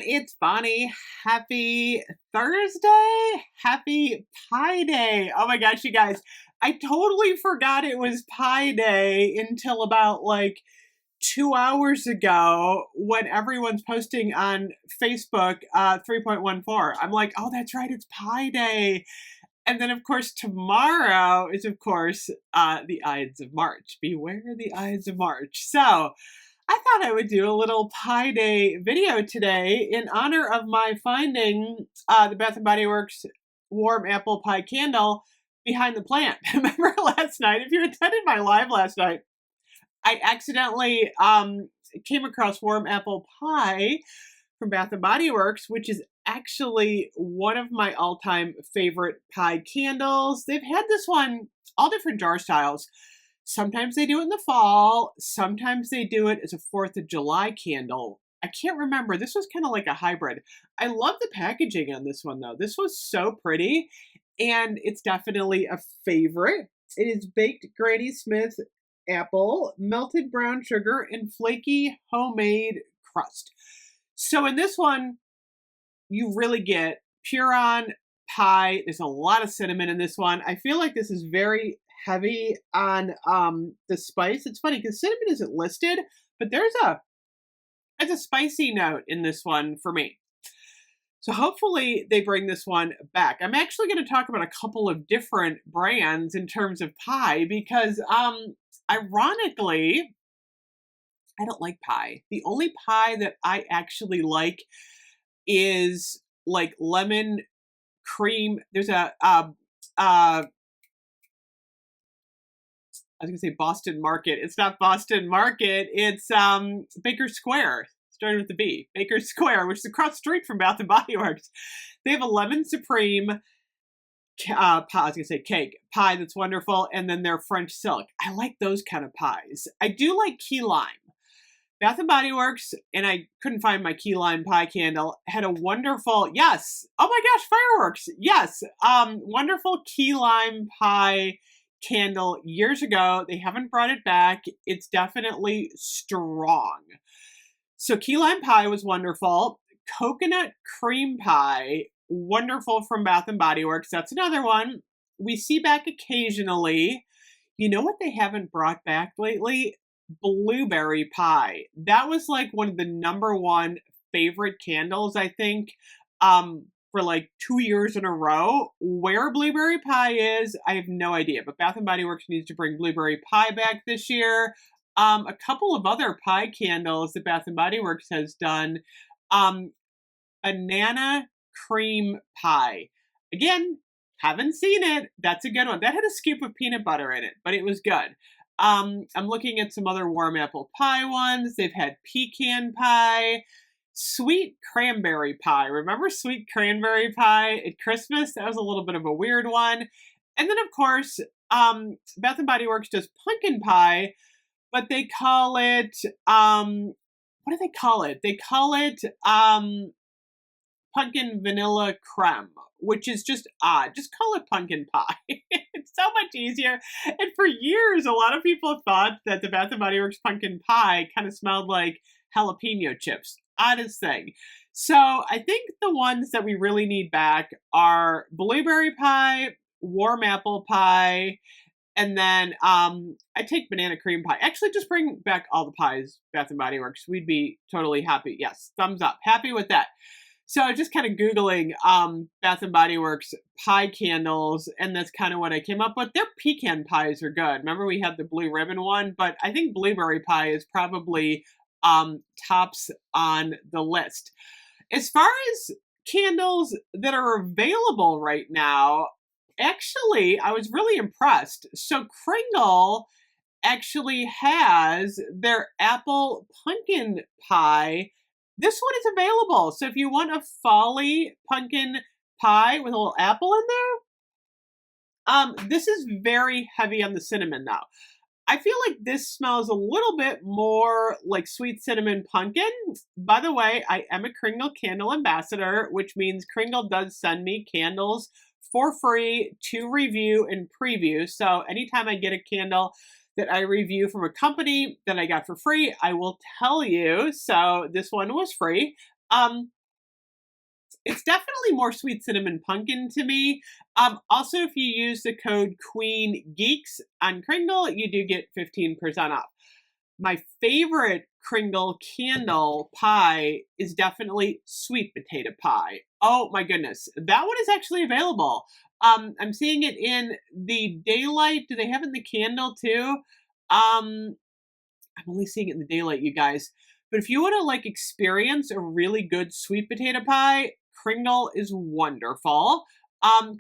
It's Bonnie. Happy Thursday. Happy Pie Day. Oh my gosh, you guys. I totally forgot it was Pie Day until about 2 hours ago when everyone's posting on Facebook 3.14. I'm like, oh, that's right. It's Pie Day. And then, of course, tomorrow is, of course, the Ides of March. Beware the Ides of March. So, I thought I would do a little Pie Day video today in honor of my finding the Bath & Body Works warm apple pie candle behind the plant. Remember last night? If you attended my live last night, I accidentally came across warm apple pie from Bath & Body Works, which is actually one of my all-time favorite pie candles. They've had this one, all different jar styles. Sometimes they do it in the fall. Sometimes they do it as a 4th of July candle. I can't remember. This was kind of like a hybrid. I love the packaging on this one, though. This was so pretty, and it's definitely a favorite. It is baked Granny Smith apple, melted brown sugar, and flaky homemade crust. So in this one, you really get Puron pie. There's a lot of cinnamon in this one. I feel like this is very heavy on the spice. It's funny because cinnamon isn't listed, but there's a spicy note in this one for me. So hopefully they bring this one back. I'm actually going to talk about a couple of different brands in terms of pie because ironically, I don't like pie. The only pie that I actually like is like lemon cream. There's I was going to say Boston Market. It's not Boston Market. It's Baker Square, starting with the B. Baker Square, which is across the street from Bath & Body Works. They have a lemon supreme pie, I was going to say cake, pie that's wonderful, and then their French silk. I like those kind of pies. I do like key lime. Bath & Body Works, and I couldn't find my key lime pie candle, had a wonderful, yes, oh my gosh, fireworks, yes, wonderful key lime pie candle years ago. They haven't brought it back. It's definitely strong. So key lime pie was wonderful. Coconut cream pie, wonderful from Bath & Body Works. That's another one we see back occasionally. You know what they haven't brought back lately? Blueberry pie. That was like one of the number one favorite candles, I think, for like 2 years in a row. Where blueberry pie is, I have no idea, but Bath & Body Works needs to bring blueberry pie back this year. A couple of other pie candles that Bath & Body Works has done. Banana cream pie. Again, haven't seen it. That's a good one. That had a scoop of peanut butter in it, but it was good. I'm looking at some other warm apple pie ones. They've had pecan pie, sweet cranberry pie. Remember sweet cranberry pie at Christmas? That was a little bit of a weird one. And then, of course, Bath & Body Works does pumpkin pie, but they call it, what do they call it? They call it pumpkin vanilla creme, which is just odd. Just call it pumpkin pie. It's so much easier. And for years, a lot of people thought that the Bath & Body Works pumpkin pie kind of smelled like jalapeno chips. Oddest thing. So I think the ones that we really need back are blueberry pie, warm apple pie, and then I take banana cream pie. Actually, just bring back all the pies, Bath & Body Works. We'd be totally happy. Yes, thumbs up. Happy with that. So I was just kind of Googling Bath & Body Works pie candles, and that's kind of what I came up with. Their pecan pies are good. Remember we had the blue ribbon one? But I think blueberry pie is probably tops on the list. As far as candles that are available right now, actually, I was really impressed. So Kringle actually has their apple pumpkin pie. This one is available. So if you want a folly pumpkin pie with a little apple in there, this is very heavy on the cinnamon though. I feel like this smells a little bit more like sweet cinnamon pumpkin. By the way, I am a Kringle candle ambassador, which means Kringle does send me candles for free to review and preview. So anytime I get a candle that I review from a company that I got for free, I will tell you. So this one was free. It's definitely more sweet cinnamon pumpkin to me. Also, if you use the code Queen Geeks on Kringle, you do get 15% off. My favorite Kringle candle pie is definitely sweet potato pie. Oh my goodness, that one is actually available. I'm seeing it in the daylight. Do they have it in the candle too? I'm only seeing it in the daylight, you guys. But if you want to like experience a really good sweet potato pie, Kringle is wonderful.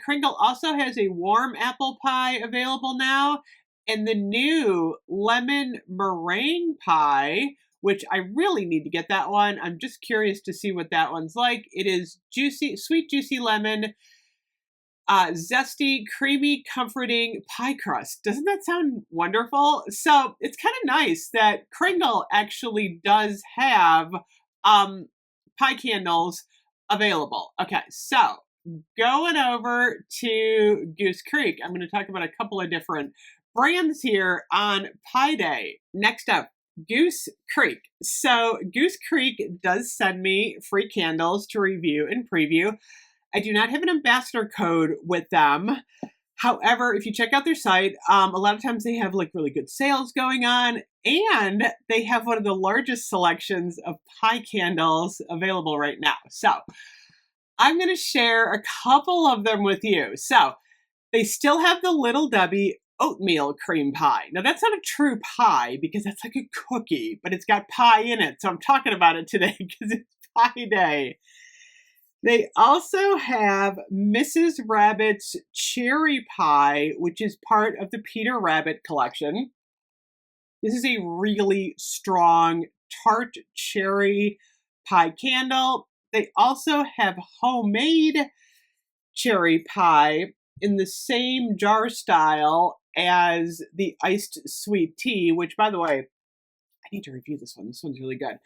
Kringle also has a warm apple pie available now, and the new lemon meringue pie, which I really need to get that one. I'm just curious to see what that one's like. It is juicy, sweet, juicy lemon, zesty, creamy, comforting pie crust. Doesn't that sound wonderful? So it's kind of nice that Kringle actually does have pie candles available. Okay, so going over to Goose Creek, I'm going to talk about a couple of different brands here on Pie Day. Next up, Goose Creek. So Goose Creek does send me free candles to review and preview. I do not have an ambassador code with them. However, if you check out their site, a lot of times they have like really good sales going on, and they have one of the largest selections of pie candles available right now. So I'm going to share a couple of them with you. So they still have the Little Debbie oatmeal cream pie. Now that's not a true pie because that's like a cookie, but it's got pie in it. So I'm talking about it today because it's Pie Day. They also have Mrs. Rabbit's cherry pie, which is part of the Peter Rabbit collection. This is a really strong tart cherry pie candle. They also have homemade cherry pie in the same jar style as the iced sweet tea, which, by the way, I need to review this one. This one's really good.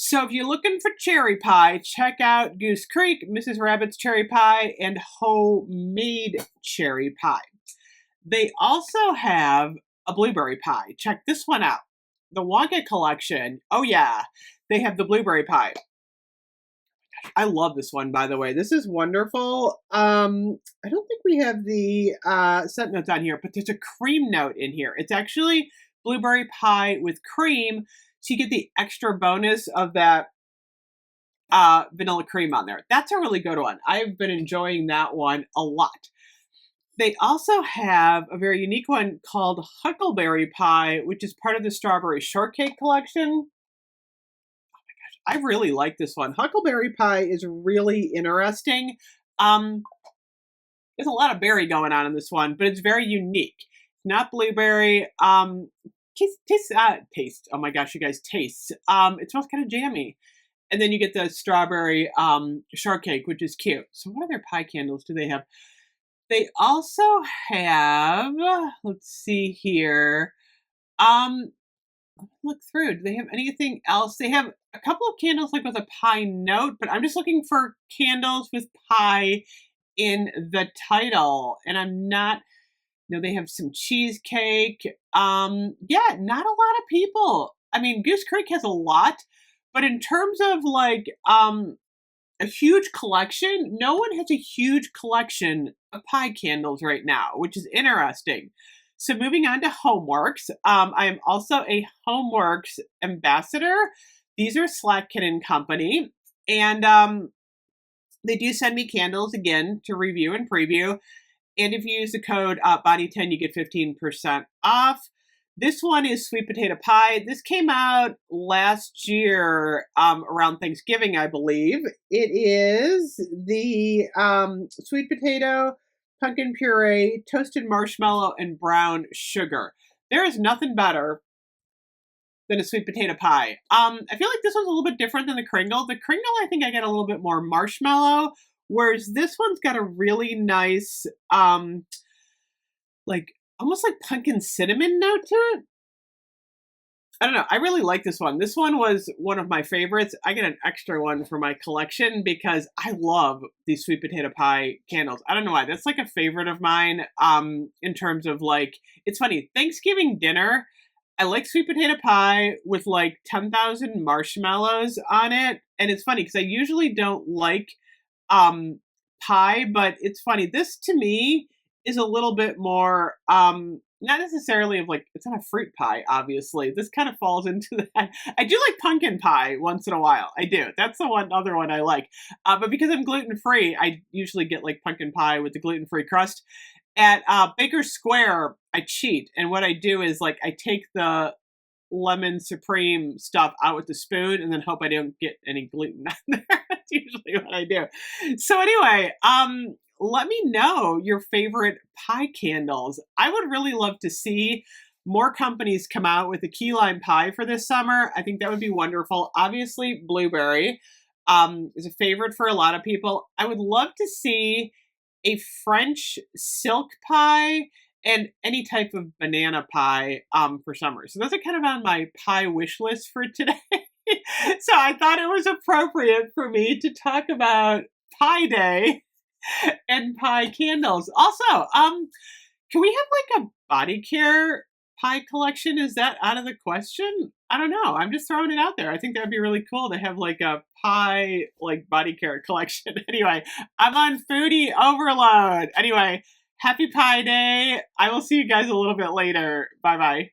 So if you're looking for cherry pie, check out Goose Creek, Mrs. Rabbit's cherry pie, and homemade cherry pie. They also have a blueberry pie. Check this one out. The Wonka collection. Oh yeah, they have the blueberry pie. I love this one, by the way. This is wonderful. I don't think we have the scent notes on here, but there's a cream note in here. It's actually blueberry pie with cream, so you get the extra bonus of that vanilla cream on there. That's a really good one. I've been enjoying that one a lot. They also have a very unique one called Huckleberry Pie, which is part of the Strawberry Shortcake collection. I really like this one. Huckleberry Pie is really interesting. There's a lot of berry going on in this one, but it's very unique. Not blueberry. Taste. Oh my gosh, you guys, taste. It smells kind of jammy. And then you get the strawberry shortcake, which is cute. So what other pie candles do they have? They also have, let's see here. Look through. Do they have anything else? They have a couple of candles like with a pie note, but I'm just looking for candles with pie in the title. And I'm not, they have some cheesecake. Yeah, not a lot of people. I mean, Goose Creek has a lot, but in terms of like a huge collection, no one has a huge collection of pie candles right now, which is interesting. So moving on to Homeworks, I am also a Homeworks ambassador. These are Slatkin and Company, and they do send me candles again to review and preview. And if you use the code Bonnie10, you get 15% off. This one is sweet potato pie. This came out last year around Thanksgiving, I believe. It is the sweet potato, pumpkin puree, toasted marshmallow, and brown sugar. There is nothing better than a sweet potato pie. I feel like this one's a little bit different than the Kringle. The Kringle, I think I get a little bit more marshmallow, whereas this one's got a really nice, like, almost like pumpkin cinnamon note to it. I don't know. I really like this one. This one was one of my favorites. I get an extra one for my collection because I love these sweet potato pie candles. I don't know why. That's like a favorite of mine in terms of like, it's funny, Thanksgiving dinner, I like sweet potato pie with like 10,000 marshmallows on it. And it's funny because I usually don't like pie, but it's funny. This to me is a little bit more not necessarily of like it's not a fruit pie, obviously. This kind of falls into that. I do like pumpkin pie once in a while. I do. That's the one other one I like. But because I'm gluten free, I usually get like pumpkin pie with the gluten free crust. At Baker Square, I cheat, and what I do is like I take the lemon supreme stuff out with the spoon and then hope I don't get any gluten on there. That's usually what I do. So anyway, let me know your favorite pie candles. I would really love to see more companies come out with a key lime pie for this summer. I think that would be wonderful. Obviously, blueberry is a favorite for a lot of people. I would love to see a French silk pie and any type of banana pie for summer. So those are kind of on my pie wish list for today. So I thought it was appropriate for me to talk about Pie Day and pie candles. Also, can we have like a body care pie collection? Is that out of the question? I don't know. I'm just throwing it out there. I think that would be really cool to have like a pie like body care collection. Anyway, I'm on foodie overload. Anyway, happy Pie Day. I will see you guys a little bit later. Bye bye.